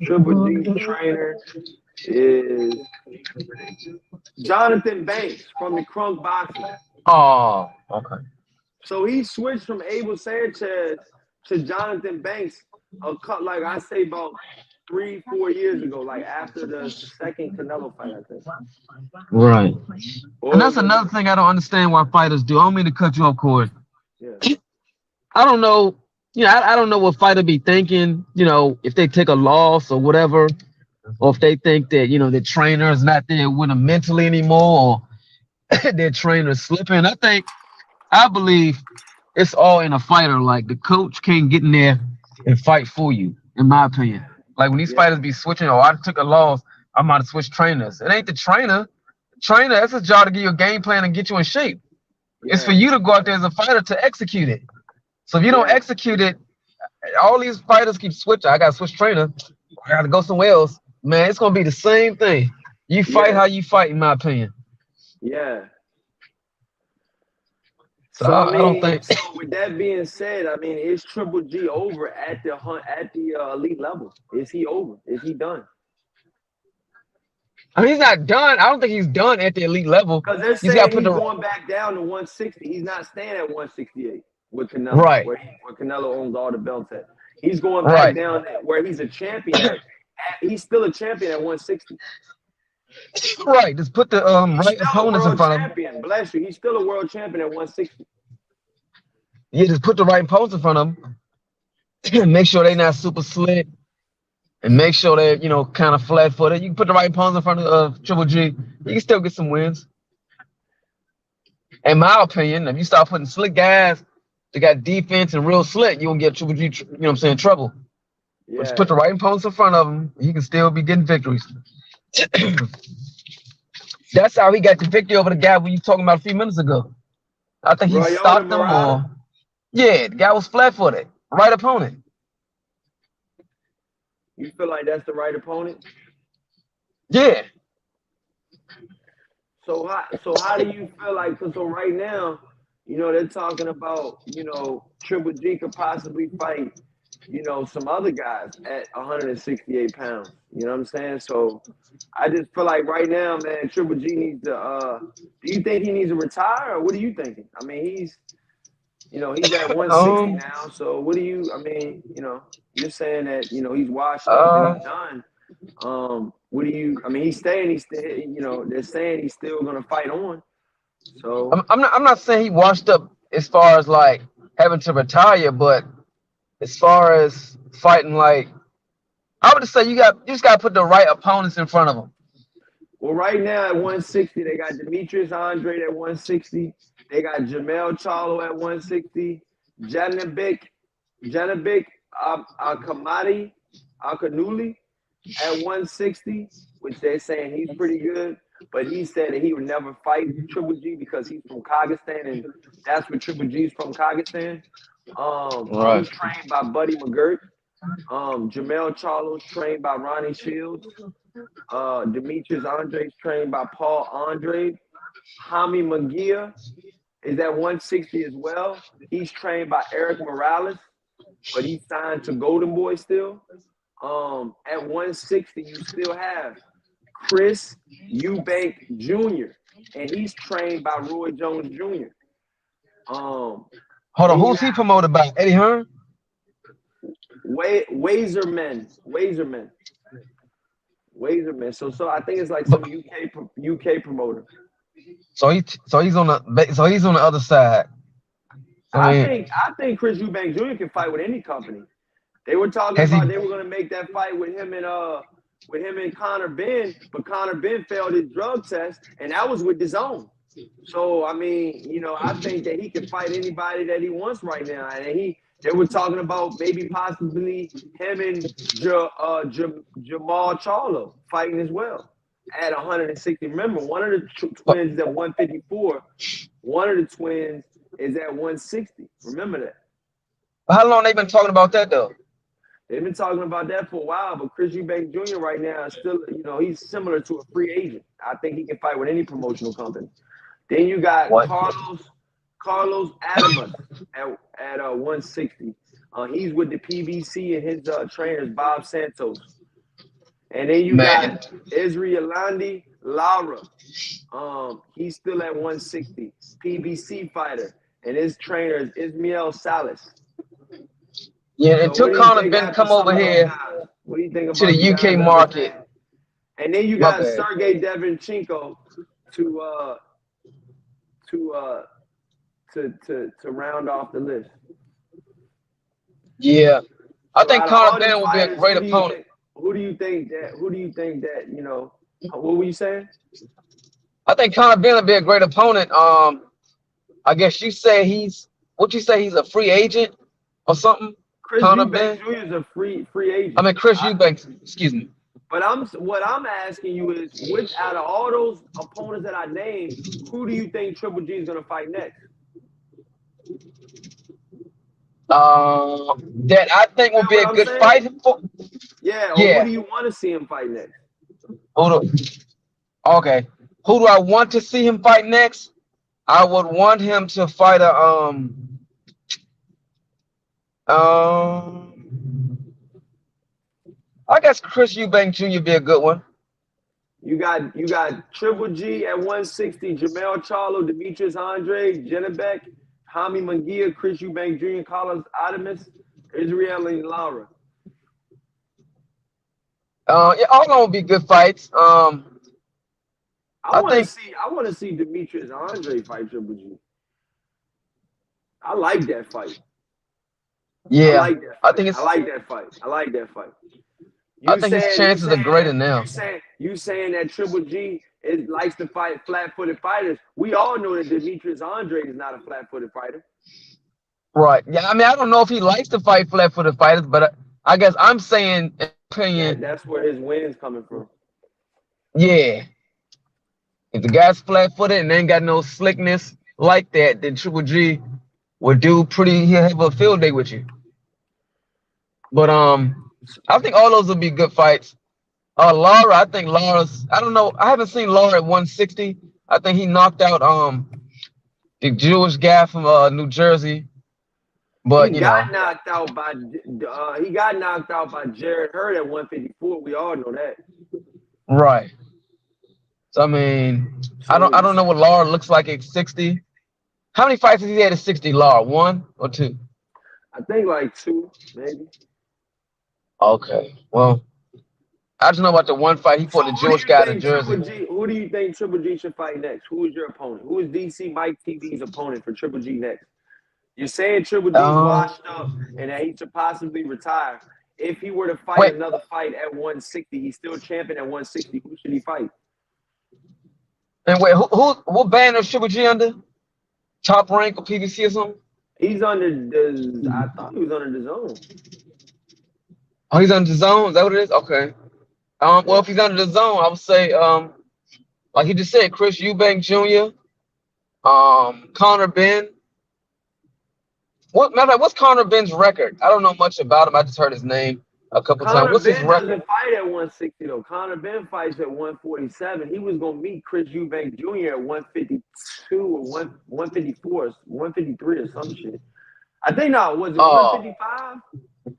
Triple G's trainer is Jonathan Banks from the Crunk Boxing. Oh, okay. So he switched from Abel Sanchez to Jonathan Banks like I say about 3-4 years ago, like after the second Canelo fight, I think. Right. And Or that's was it? another thing I don't understand why fighters do. I don't mean to cut you off, Corey. Yeah. I don't know. I don't know what fighter be thinking, if they take a loss or whatever, or if they think that, the trainer is not there with them mentally anymore, or their trainer slipping. I believe it's all in a fighter. Like the coach can't get in there and fight for you, in my opinion. Like when these Yeah. fighters be switching, oh, I took a loss, I'm about to switch trainers. It ain't the trainer. The trainer, that's his job to give you a game plan and get you in shape. It's for Yeah. you to go out there as a fighter to execute it. So if you don't Yeah. execute it, all these fighters keep switching. I got to switch trainer. I got to go somewhere else. Man, it's gonna be the same thing. You fight Yeah. how you fight, in my opinion. Yeah. So So I I don't mean, think. so with that being said, I mean, is Triple G over at the elite level? Is he over? Is he done? I mean, he's not done. I don't think he's done at the elite level. Because they're He's got to saying put he's the going back down to 160. He's not staying at 168 with Canelo, right, where Canelo owns all the belts at. He's going back right, down where he's a champion he's still a champion at 160. right. Just put the He's right still a opponents in world front of him. champion. Bless you. He's still a world champion at 160. Yeah, just put the right opponents in front of him. Make sure they're not super slick, and make sure they're kind of flat footed. You can put the right opponents in front of Triple G. You can still get some wins. In my opinion, if you start putting slick guys that got defense and real slick, you won't get Triple G, trouble. But just put Yeah. the right opponents in front of him, he can still be getting victories. That's how he got the victory over the guy we were talking about a few minutes ago. I think he Royota stopped him, Murata. or yeah, the guy was flat footed. Right opponent. You feel like that's the right opponent? Yeah. So how do you feel like? Cause so right now, they're talking about Triple G could possibly fight some other guys at 168 pounds. You know what I'm saying? So I just feel like right now, man, Triple G needs to. Do you think he needs to retire, or what are you thinking? I mean, he's at 160 Um. now. So what do you? I mean, you're saying that he's washed up and Uh. he's done. What do you? I mean, he's staying. He's still. They're saying he's still gonna fight on. So I'm not saying he washed up as far as like having to retire, but as far as fighting, like I would just say you just got to put the right opponents in front of him. well, right now at 160, they got Demetrius Andrade at 160. They got Jamel Charlo at 160. Janabik Akamadi Akanuli at 160, which they're saying he's pretty good. but he said that he would never fight Triple G because he's from Kazakhstan, and that's where Triple G's from, Kazakhstan. Right. He's trained by Buddy McGirt. Jamel Charlo's trained by Ronnie Shields. Demetrius Andre's trained by Paul Andre. Hami Magia is at 160 as well. He's trained by Eric Morales, but he's signed to Golden Boy still. At 160, you still have Chris Eubank Jr., and he's trained by Roy Jones Jr. Hold on, who's he promoted by? Eddie Hearn? Wazerman. So I think it's like some UK promoter. So he's on the other side. I think Chris Eubank Jr. can fight with any company. They were talking about they were going to make that fight with him and Conor Benn, but Conor Benn failed his drug test, and that was with DAZN. So I mean, I think that he can fight anybody that he wants right now, and they were talking about maybe possibly him and Jamal Charlo fighting as well at 160. Remember, one of the twins is at 154. One of the twins is at 160. Remember that. How long they been talking about that though? They've been talking about that for a while, but Chris Eubank Jr. right now is still, he's similar to a free agent. I think he can fight with any promotional company. Then you got Carlos Adamus at 160. He's with the PBC and his trainer is Bob Santos. And then you got Israel Landi Lara. He's still at 160. PBC fighter. And his trainer is Ismael Salas. Yeah, it took Conor Benn come over here what do you think about to the UK market. And then you got Sergey Devinchenko to round off the list. Yeah, I think Conor Benn will be a great opponent. Who do you think that? What were you saying? I think Conor Benn will be a great opponent. I guess you say he's a free agent or something. Chris Eubank Jr. is a free agent. I mean Chris Eubank. Excuse me. But what I'm asking you is, which out of all those opponents that I named, who do you think Triple G is going to fight next? That I think will be a good fight for. Yeah. Who do you want to see him fight next? Okay. Who do I want to see him fight next? I would want him to fight I guess Chris Eubank Jr. be a good one. You got Triple G at 160, Jamel Charlo, Demetrius Andre, Jenebek, Hami Mangia, Chris Eubank Jr., Carlos Adamus, Israel and Lara. Yeah, all of them will be good fights. I want to see Demetrius Andre fight Triple G. I like that fight. Yeah, I like that fight. I think his chances are greater now. You saying that Triple G likes to fight flat-footed fighters? We all know that Demetrius Andre is not a flat-footed fighter. Right. Yeah. I mean, I don't know if he likes to fight flat-footed fighters, but I guess I'm saying, opinion. That's where his win's coming from. Yeah. If the guy's flat-footed and ain't got no slickness like that, then Triple G would he'll have a field day with you. But I think all those will be good fights. Lara, I think Lara's. I don't know. I haven't seen Lara at 160. I think he knocked out the Jewish guy from New Jersey. But he got knocked out by Jared Hurd at 154. We all know that. Right. So I mean, I don't know what Lara looks like at 60. How many fights has he had at 60, Lara? 1 or 2? I think like 2, maybe. Okay. Well, I just know about the one fight he fought the Jewish guy in Jersey. Who do you think Triple G should fight next? Who is your opponent? Who is DC Mike TV's opponent for Triple G next? You're saying Triple G's washed up and that he should possibly retire. If he were to fight another fight at 160, he's still champion at 160. Who should he fight? And wait, what band is Triple G under? Top Rank or PBC or something? He's under I thought he was under DAZN. Oh, he's under DAZN? Is that what it is? Okay. Well, if he's under DAZN, I would say Like you just said, Chris Eubank Jr., Connor Ben. Matter of fact, what's Connor Ben's record? I don't know much about him. I just heard his name a couple times. Conor What's his Ben record? doesn't fight at 160 though. Conor Ben fights at 147. He was gonna meet Chris Eubank Jr. at 152 or 154, 153 or some shit. I think no, was it Oh, 155?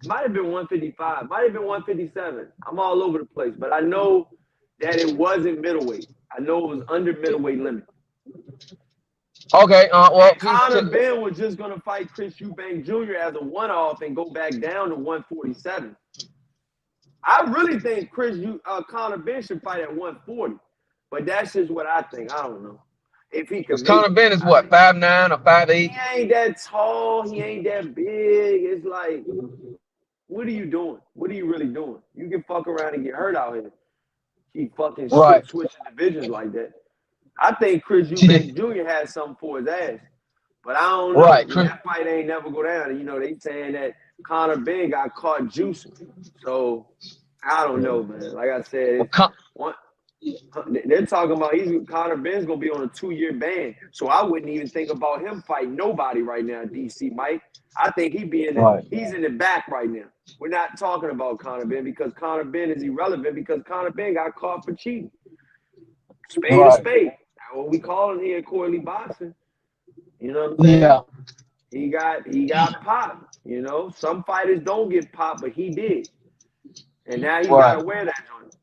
Might have been 155. Might have been 157. I'm all over the place, but I know that it wasn't middleweight. I know it was under middleweight limit. okay. Well, And Conor Ben was just gonna fight Chris Eubank Jr. as a one-off and go back down to 147. I really think Conor Ben should fight at 140, but that's just what I think. I don't know if he because can make Connor it. Ben is what, 5'9" or He 5'8"? ain't that tall. He ain't that big. It's like, what are you doing? What are you really doing? You can fuck around and get hurt out here. Keep fucking Right. switching divisions like that. I think Chris Eubank Jr. has something for his ass, but I don't know. Right. That fight ain't never go down. You know, they saying that Conor Ben got caught juicing. So I don't know, man. Like I said, they're talking about Conor Ben's gonna be on a 2-year ban. So I wouldn't even think about him fighting nobody right now, DC Mike. I think he's in the back right now. We're not talking about Conor Ben because Conor Ben is irrelevant because Conor Ben got caught for cheating. Spade to spade. That's what we call it here at Corley Boxing. You know what I'm saying? Yeah. He got popped. You know, some fighters don't get popped, but he did. And now he's gotta wear that joint.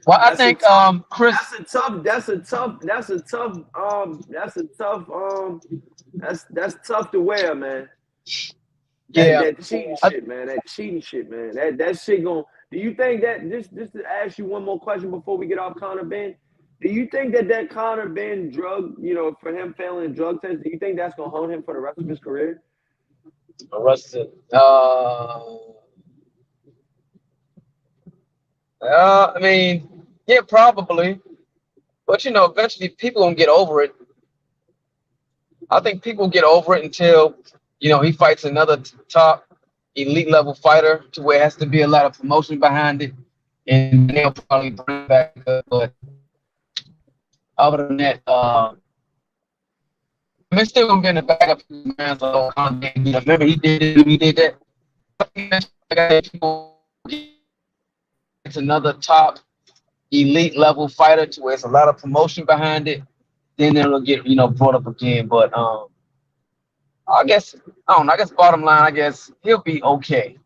Well, I think Chris. That's tough to wear, man. Yeah. That cheating shit, man. That cheating shit, man. That shit going. Do you think that just to ask you one more question before we get off Conor Ben? Do you think that Conor Ben drug, you know, for him failing drug test, do you think that's gonna haunt him for the rest of his career? Arrested. I mean, yeah, probably. But you know, eventually people gonna get over it. I think people get over it until, you know, he fights another top elite level fighter to where it has to be a lot of promotion behind it, and they'll probably bring it back up. But other than that, I mean, it's still gonna be in the back of people's minds. Like, oh, remember he did it, he did that. It's another top elite level fighter to where it's a lot of promotion behind it. Then it'll get, you know, brought up again. But I guess I don't know. I guess bottom line, I guess he'll be okay.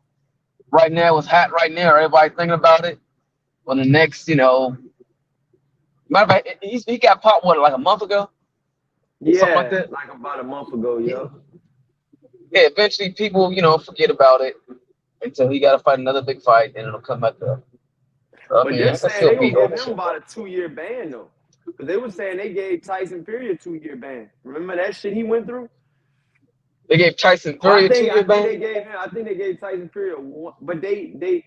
Right now, it's hot. Right now, everybody thinking about it. But the next, you know, matter of fact, he got popped what, like a month ago. Yeah, like that. like about a month ago, yeah. Yeah, eventually people, you know, forget about it until he got to fight another big fight, and it'll come back up. So, But they're saying they're gonna give him about a 2-year ban though, because they were saying they gave Tyson Fury a 2-year ban. Remember that shit he went through? They gave Tyson Fury a 2-year ban. I think they gave Tyson Fury a 1, but they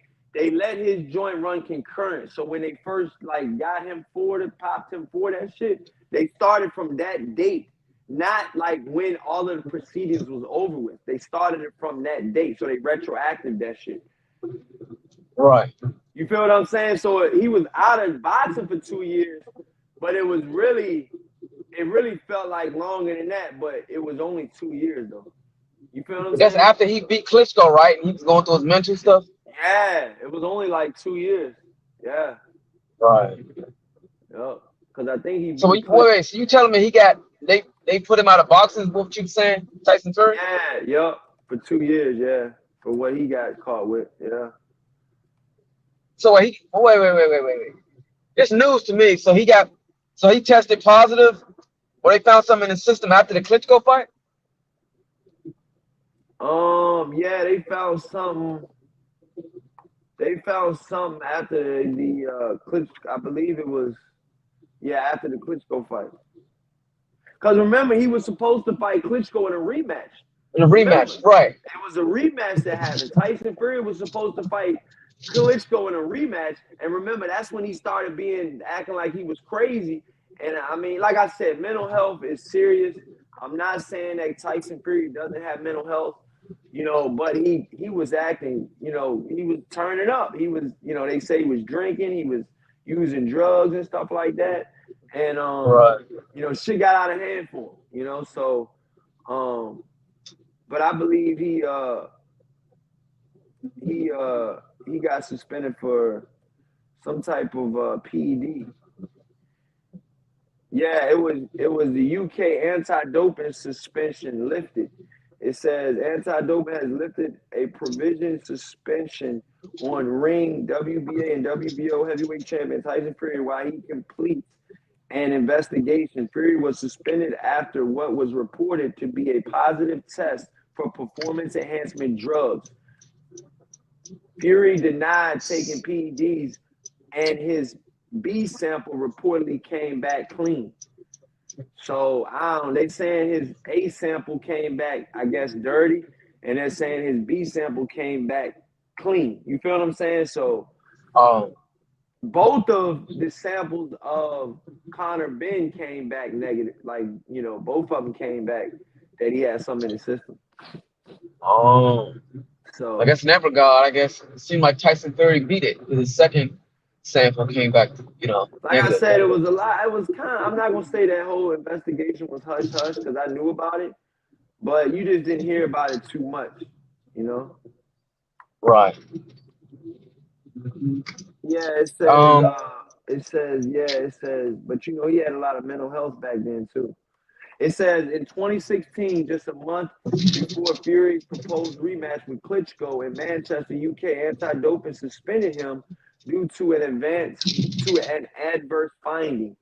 let his joint run concurrent. So when they first like got him popped him for that shit, they started from that date, not like when all of the proceedings was over with. They started it from that date, so they retroactive that shit. Right. You feel what I'm saying? So he was out of boxing for 2 years, but it really felt like longer than that, but it was only 2 years though. You feel what I'm saying? That's after he beat Klitschko, right? And he was going through his mental stuff. Yeah, it was only like 2 years. Yeah. Right. Yeah. Because I think he. So wait. So you telling me they put him out of boxing? What you saying, Tyson Fury? Yeah. Yep. For 2 years. Yeah. For what he got caught with. Yeah. So wait. It's news to me. So he tested positive, or they found something in the system after the Klitschko fight. Yeah, they found something. They found something after the Klitschko. I believe it was. Yeah, after the Klitschko fight. Because remember, he was supposed to fight Klitschko in a rematch. Right? It was a rematch that happened. Tyson Fury was supposed to fight Klitschko in a rematch, and remember, that's when he started acting like he was crazy. And I mean, like I said, mental health is serious. I'm not saying that Tyson Fury doesn't have mental health, you know, but he was acting, you know, he was turning up. He was, you know, they say he was drinking. He was, using drugs and stuff like that. And Right. shit got out of hand for him, so um but I believe he got suspended for some type of PED. Yeah, it was the UK anti-doping suspension lifted. It says anti-doping has lifted a provision suspension on ring WBA and WBO heavyweight champion Tyson Fury while he completes an investigation. Fury was suspended after what was reported to be a positive test for performance enhancement drugs. Fury denied taking PEDs, and his B sample reportedly came back clean. So I don't. They saying his A sample came back, I guess, dirty, and they're saying his B sample came back clean. You feel what I'm saying? So Um, both of the samples of Connor Ben came back negative. Like, both of them came back that he had something in his system. um, I So guess in that regard, I guess it seemed like Tyson Fury beat it because his second sample came back, like I negative. said, it was a lot. It was kind of, I'm not gonna say that whole investigation was hush hush because I knew about it, but you just didn't hear about it too much, you know. Right. Yeah, Um, it says, but he had a lot of mental health back then too. It says in 2016, just a month before Fury's proposed rematch with Klitschko in Manchester, UK, anti-doping suspended him due to an adverse finding.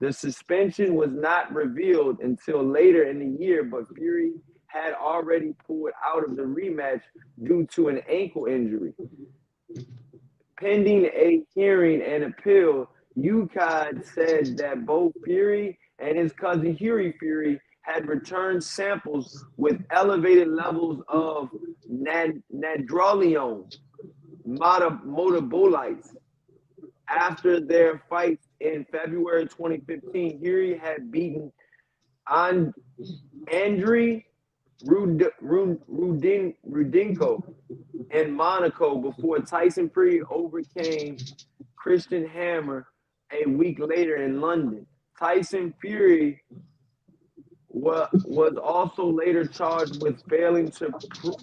The suspension was not revealed until later in the year, but Fury had already pulled out of the rematch due to an ankle injury. Pending a hearing and appeal, UCAD said that both Fury and his cousin Huey Fury had returned samples with elevated levels of nadrolone metabolites. After their fights in February 2015, Huey had beaten Andriy Rudinko in Monaco before Tyson Fury overcame Christian Hammer a week later in London. Tyson Fury was also later charged with failing to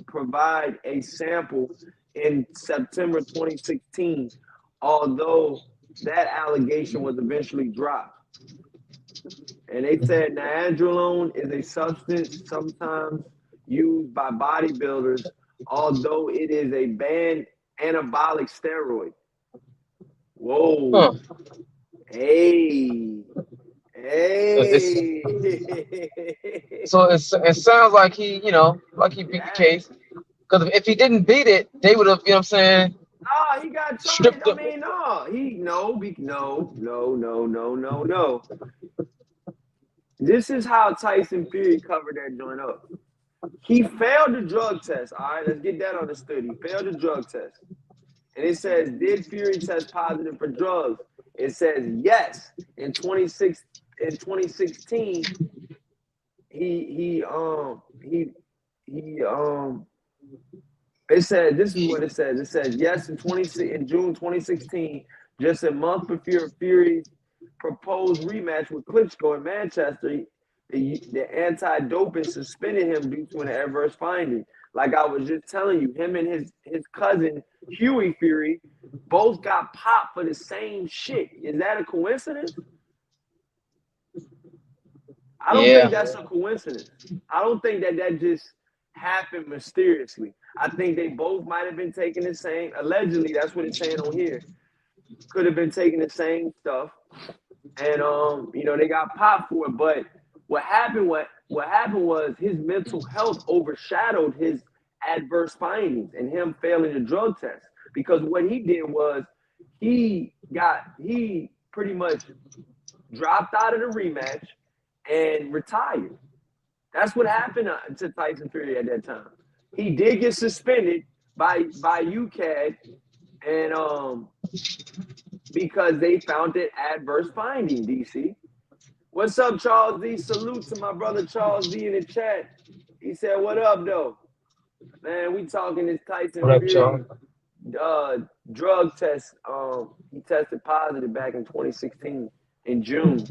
provide a sample in September 2016, although that allegation was eventually dropped. And they said nandrolone is a substance sometimes used by bodybuilders, although it is a banned anabolic steroid. huh. Whoa. Hey. It's Hey. so it sounds like he beat the Yeah. case because if he didn't beat it, they would have, I'm saying, No, he got charged. stripped I him. mean, no. No. This is how Tyson Fury covered that joint up. He failed the drug test. All right, let's get that understood. He failed the drug test. And it says, did Fury test positive for drugs? It says yes. In 2016, he it said this is what it says. It says yes in June 2016, just a month before Fury's proposed rematch with Klitschko in Manchester, the anti-doping suspended him due to an adverse finding. Like I was just telling you, him and his cousin Huey Fury both got popped for the same shit. Is that a coincidence? I don't Yeah. think that's a coincidence. I don't think that just happened mysteriously. I think they both might have been taking the same. Allegedly, that's what it's saying on here. Could have been taking the same stuff, and they got popped for it. But what happened was his mental health overshadowed his adverse findings and him failing the drug test. Because what he did was he pretty much dropped out of the rematch and retired. That's what happened to Tyson Fury at that time. He did get suspended by UCAD, and because they found it adverse finding. DC, what's up, Charles D? Salute to my brother Charles D in the chat. He said, "What up, though, man? We talking this What Tyson up, Fury John? drug test. He tested positive back in 2016 in June.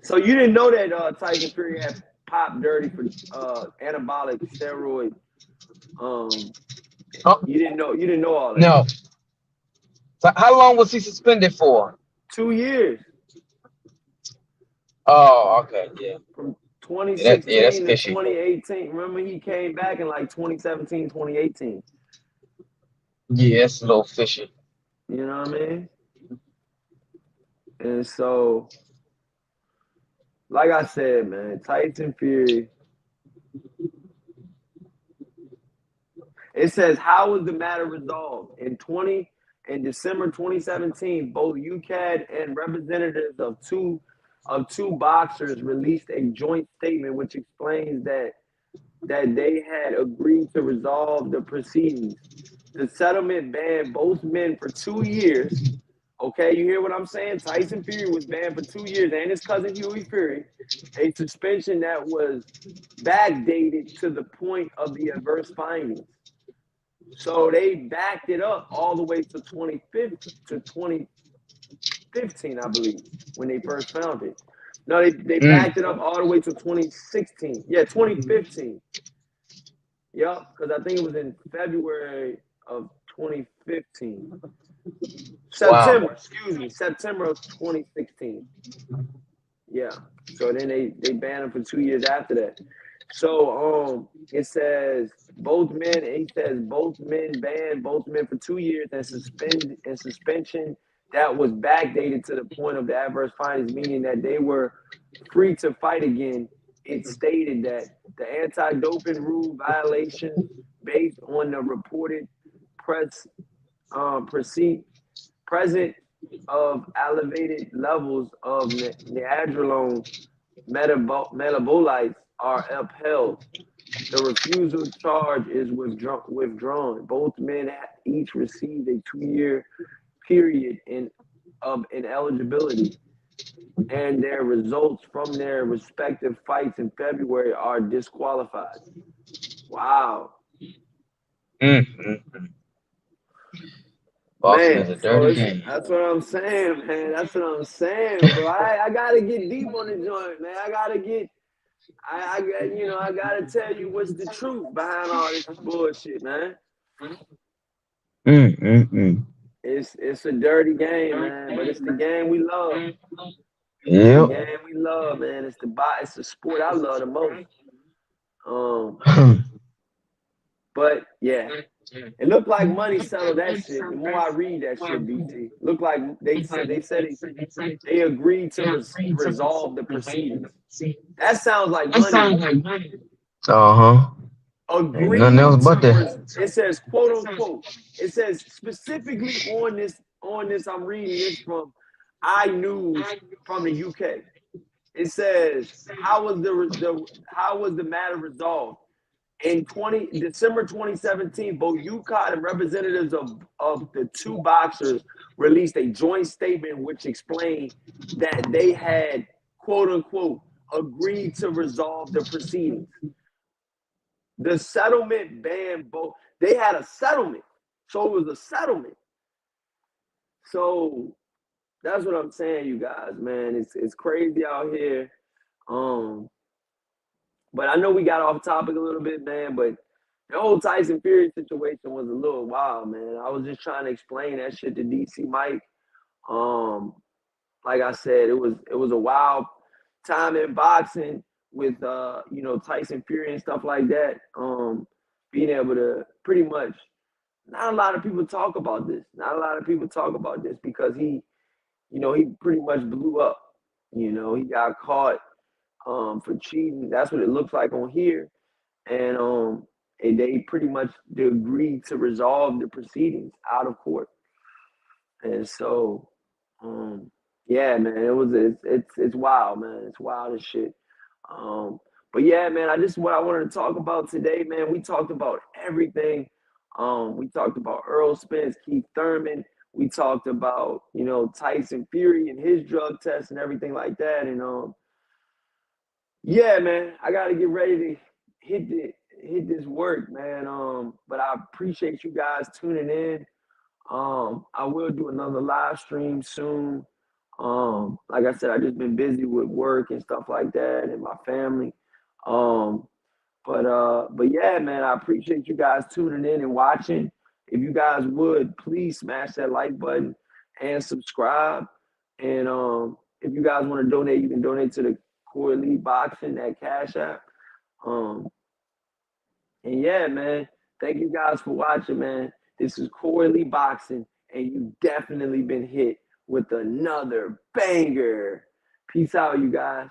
So you didn't know that Tyson Fury had popped dirty for anabolic steroid. Um, Oh, you didn't know all that. no. So how long was he suspended for? 2 years Oh, okay, yeah. from Yeah, that's 2016 to fishy. 2018. Remember, he came back in like 2017, 2018. Yeah, it's a little fishy. You know what I mean? And so, like I said, man, Tyson Fury. It says, how was the matter resolved? In December 2017, both UCAD and representatives of two boxers released a joint statement which explains that they had agreed to resolve the proceedings. The settlement banned both men for 2 years. Okay, you hear what I'm saying? Tyson Fury was banned for 2 years, and his cousin Huey Fury, a suspension that was backdated to the point of the adverse findings. So they backed it up all the way to 2015, I believe, when they first found it. No, they Mm. backed it up all the way to 2016. Yeah, 2015. Yep, because I think it was in February of 2015. Wow. September of 2016. Yeah. So then they banned him for 2 years after that. So it says both men banned both men for 2 years and suspension that was backdated to the point of the adverse findings, meaning that they were free to fight again. It stated that the anti-doping rule violations based on the reported press proceed present of elevated levels of neandrolone metabolites are upheld. The refusal charge is withdrawn. Both men each received a 2 year period of ineligibility, and their results from their respective fights in February are disqualified. Wow. Mm, mm, mm. Boxing is Man, a so dirty game. that's what I'm saying, man. That's what I'm saying, bro. I gotta get deep on the joint, man. I gotta tell you what's the truth behind all this bullshit, man. Mm, mm, mm. It's a dirty game, man, but it's the game we love. It's the Yep. game we love, man. It's the sport I love the most. Um, but yeah, it looked like money settled that shit. The more I read that shit, BT, looked like they agreed to resolve the proceedings. That sounds like money to me. Uh-huh. Ain't nothing else Agreed but to that. it says quote unquote. It says specifically on this. I'm reading this from iNews from the UK. It says how was the matter resolved? In December 2017, both UCOT and representatives of the two boxers released a joint statement which explained that they had, quote unquote, agreed to resolve the proceedings. The settlement banned both. They had a settlement. So it was a settlement. So that's what I'm saying, you guys, man. It's crazy out here. Um, But I know we got off topic a little bit, man. But the whole Tyson Fury situation was a little wild, man. I was just trying to explain that shit to DC Mike. Um, like I said, it was a wild time in boxing with Tyson Fury and stuff like that. Being able to pretty much not a lot of people talk about this. Not a lot of people talk about this because he pretty much blew up. He got caught for cheating. That's what it looks like on here, and they pretty much agreed to resolve the proceedings out of court. And so, um, yeah, man, it's wild, man. It's wild as shit. Um, but yeah, man, what I wanted to talk about today, man. We talked about everything. We talked about Errol Spence, Keith Thurman. We talked about Tyson Fury and his drug test and everything like that. And yeah, man, I got to get ready to hit this work, man. But I appreciate you guys tuning in. I will do another live stream soon. Like I said, I just been busy with work and stuff like that and my family. Um, but yeah, man, I appreciate you guys tuning in and watching. If you guys would please smash that like button and subscribe. And if you guys want to donate, you can donate to the Core Elite Boxing at Cash App. Um, and yeah, man, thank you guys for watching, man. This is Core Elite Boxing, and you've definitely been hit with another banger. Peace out, you guys.